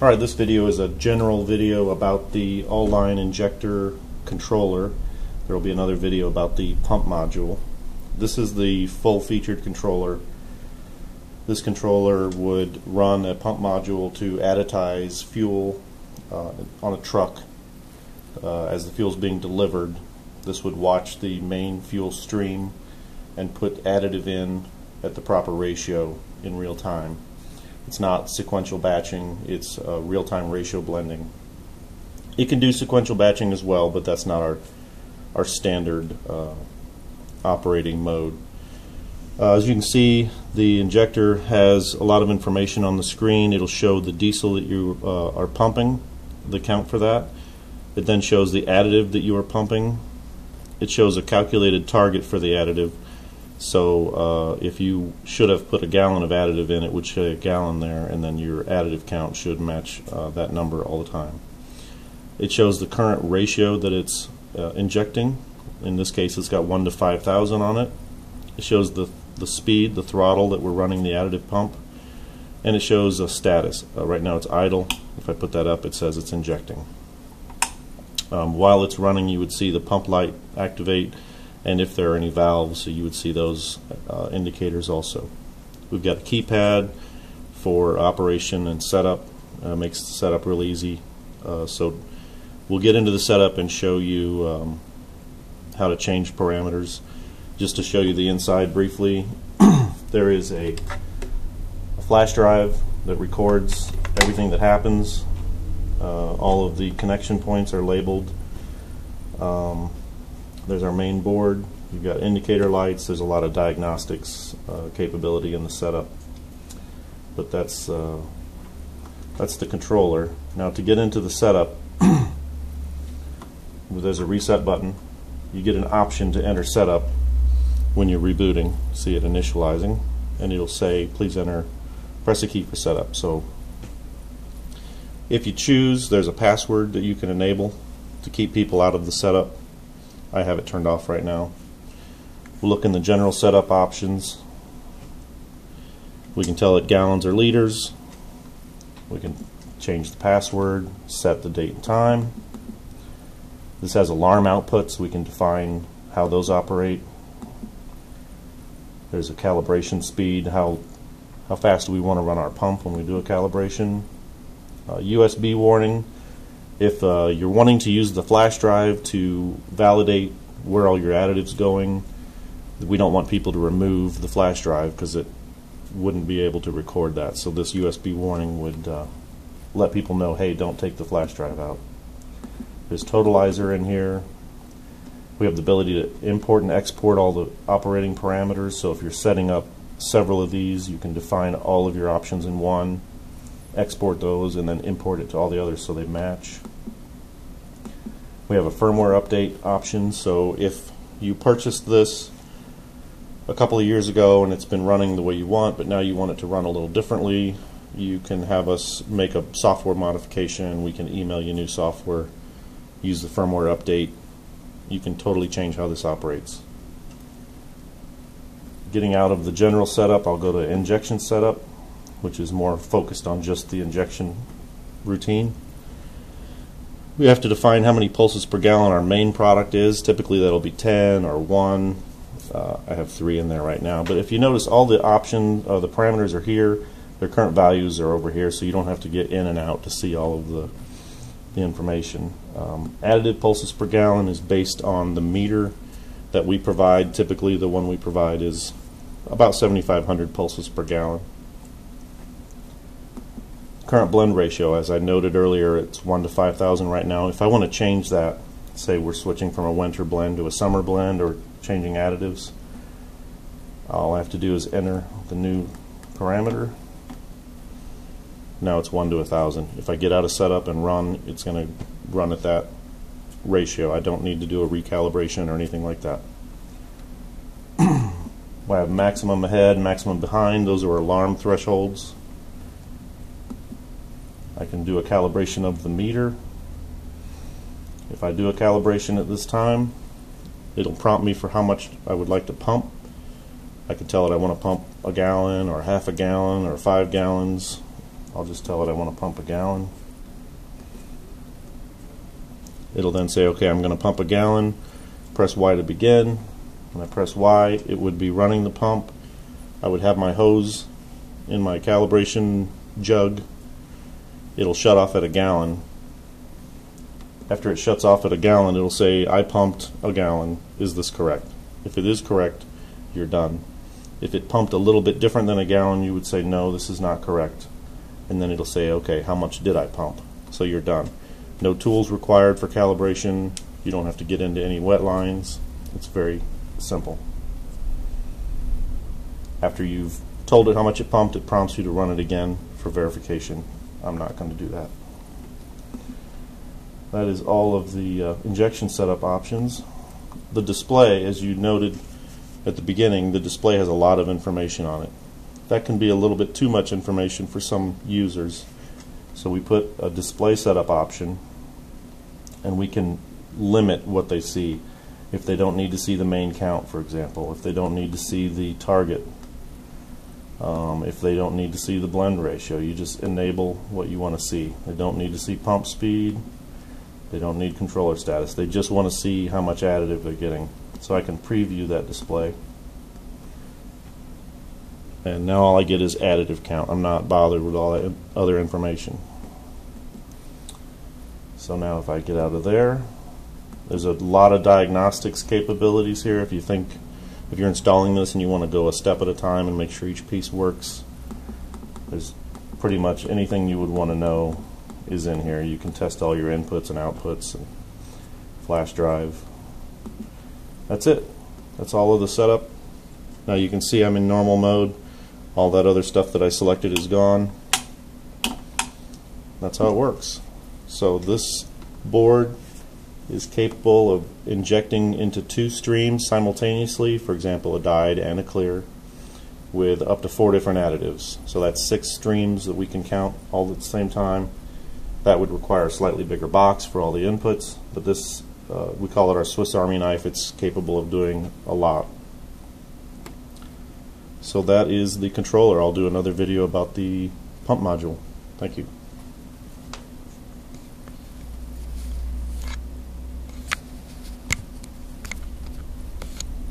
Alright, this video is a general video about the all-line injector controller. There will be another video about the pump module. This is the full-featured controller. This controller would run a pump module to additize fuel on a truck as the fuel is being delivered. This would watch the main fuel stream and put additive in at the proper ratio in real time. It's not sequential batching, it's real-time ratio blending. It can do sequential batching as well, but that's not our standard operating mode. As you can see, the injector has a lot of information on the screen. It'll show the diesel that you are pumping, the count for that. It then shows the additive that you are pumping. It shows a calculated target for the additive. So if you should have put a gallon of additive in, it would show a gallon there, and then your additive count should match that number all the time. It shows the current ratio that it's injecting. In this case, it's got 1 to 5,000 on it. It shows the speed, the throttle that we're running the additive pump, and it shows a status. Right now it's idle. If I put that up, it says it's injecting. While it's running, you would see the pump light activate, and if there are any valves, so you would see those indicators also. We've got a keypad for operation and setup. Makes the setup real easy. So we'll get into the setup and show you how to change parameters. Just to show you the inside briefly, there is a flash drive that records everything that happens. All of the connection points are labeled. There's our main board. You've got indicator lights. There's a lot of diagnostics capability in the setup. But that's the controller. Now to get into the setup, there's a reset button. You get an option to enter setup when you're rebooting. See it initializing, and it'll say please press a key for setup. So if you choose, there's a password that you can enable to keep people out of the setup. I have it turned off right now. We'll look in the general setup options. We can tell it gallons or liters. We can change the password, set the date and time. This has alarm outputs. We can define how those operate. There's a calibration speed, how fast do we want to run our pump when we do a calibration. USB warning. If you're wanting to use the flash drive to validate where all your additive's going, we don't want people to remove the flash drive because it wouldn't be able to record that. So this USB warning would let people know, hey, don't take the flash drive out. There's totalizer in here. We have the ability to import and export all the operating parameters. So if you're setting up several of these, you can define all of your options in one, export those, and then import it to all the others so they match. We have a firmware update option, so if you purchased this a couple of years ago and it's been running the way you want, but now you want it to run a little differently, you can have us make a software modification. We can email you new software, use the firmware update. You can totally change how this operates. Getting out of the general setup, I'll go to injection setup, which is more focused on just the injection routine. We have to define how many pulses per gallon our main product is. Typically that'll be 10 or 1. I have 3 in there right now. But if you notice, all the the parameters are here. Their current values are over here, so you don't have to get in and out to see all of the information. Additive pulses per gallon is based on the meter that we provide. Typically the one we provide is about 7,500 pulses per gallon. Current blend ratio, as I noted earlier, it's 1 to 5,000 right now. If I want to change that, say we're switching from a winter blend to a summer blend or changing additives, all I have to do is enter the new parameter. Now it's 1 to 1,000. If I get out of setup and run, it's going to run at that ratio. I don't need to do a recalibration or anything like that. I have maximum ahead, maximum behind. Those are alarm thresholds. I can do a calibration of the meter. If I do a calibration at this time, it'll prompt me for how much I would like to pump. I can tell it I want to pump a gallon or half a gallon or 5 gallons. I'll just tell it I want to pump a gallon. It'll then say, okay, I'm going to pump a gallon. Press Y to begin. When I press Y, it would be running the pump. I would have my hose in my calibration jug. It'll shut off at a gallon. After it shuts off at a gallon, it'll say, I pumped a gallon. Is this correct? If it is correct, you're done. If it pumped a little bit different than a gallon, you would say, no, this is not correct. And then it'll say, okay, how much did I pump? So you're done. No tools required for calibration. You don't have to get into any wet lines. It's very simple. After you've told it how much it pumped, it prompts you to run it again for verification. I'm not going to do that. That is all of the injection setup options. The display, as you noted at the beginning, the display has a lot of information on it. That can be a little bit too much information for some users. So we put a display setup option, and we can limit what they see. If they don't need to see the main count, for example, if they don't need to see the target, if they don't need to see the blend ratio, you just enable what you want to see. They don't need to see pump speed. They don't need controller status. They just want to see how much additive they're getting. So I can preview that display. And now all I get is additive count. I'm not bothered with all that other information. So now if I get out of there, there's a lot of diagnostics capabilities here. If you're installing this and you want to go a step at a time and make sure each piece works, there's pretty much anything you would want to know is in here. You can test all your inputs and outputs and flash drive. That's it. That's all of the setup. Now you can see I'm in normal mode. All that other stuff that I selected is gone. That's how it works. So this board is capable of injecting into 2 streams simultaneously, for example a dyed and a clear, with up to 4 different additives. So that's 6 streams that we can count all at the same time. That would require a slightly bigger box for all the inputs, but this, we call it our Swiss Army knife. It's capable of doing a lot. So that is the controller. I'll do another video about the pump module. Thank you.